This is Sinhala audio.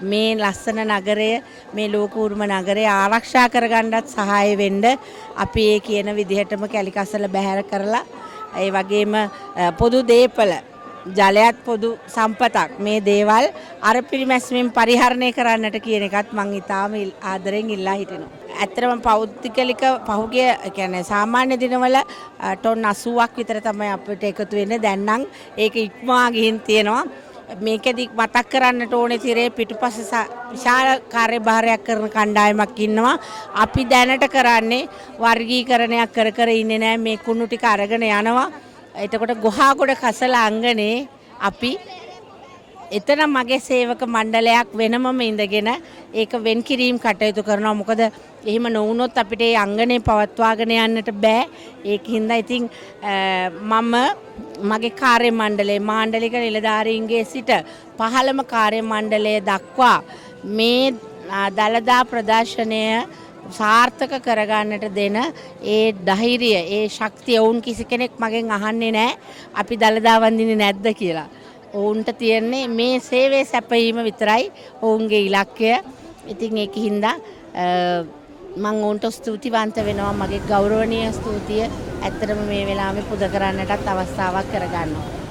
මේ ලස්සන නගරය මේ ලෝකූර්ම නගරය ආරක්ෂා කරගන්නත් සහාය වෙන්න අපි ඒ කියන විදිහටම කැලිකසල බැහැර කරලා ඒ වගේම පොදු දීපල ජලයත් පොදු සම්පතක් මේ දේවල් අර පිරිමැස්මෙන් පරිහරණය කරන්නට කියන එකත් මම ඊටාම ආදරෙන් ඉල්ලා හිටිනවා. ඇත්තටම පෞද්ගලික පහුගිය කියන්නේ සාමාන්‍ය දිනවල ටොන් 80ක් විතර තමයි අපිට එකතු වෙන්නේ. දැන් නම් ඒක ඉක්මවා ගිහින් තියෙනවා. මේකෙදි මතක් කරන්නට ඕනේ තිරේ පිටුපස විශාල කාර්යභාරයක් කරන කණ්ඩායමක් ඉන්නවා. අපි දැනට කරන්නේ වර්ගීකරණයක් කර කර ඉන්නේ නැහැ. මේ කුණු ටික අරගෙන යනවා. එතකොට ගොහාගොඩ කසල අංගනේ අපි එතන මගේ සේවක මණ්ඩලයක් වෙනමම ඉඳගෙන ඒක වෙන් කිරීම කටයුතු කරනවා. මොකද එහෙම නොවුනොත් අපිට ඒ අංගනේ පවත්වාගෙන යන්නට බෑ. ඒකින්ද ඉතින් මම මගේ කාර්ය මණ්ඩලයේ මාණ්ඩලික නිලධාරීන්ගේ සිට පහළම කාර්ය මණ්ඩලය දක්වා මේ දළදා ප්‍රදර්ශනය සාර්ථක කරගන්නට දෙන ඒ ධෛර්යය ඒ ශක්තිය වුන් කිසි කෙනෙක් මගෙන් අහන්නේ නැහැ අපි දළදා වඳින්නේ නැද්ද කියලා. ඔවුන්ට තියන්නේ මේ සේවය සැපයීම විතරයි ඔවුන්ගේ ඉලක්කය. ඉතින් ඒකින්ද මම ඔවුන්ට ස්තුතිවන්ත වෙනවා. මගේ ගෞරවනීය ස්තුතිය ඇත්තටම මේ වෙලාවේ පුද කරන්නටත් අවස්ථාවක් කරගන්නවා.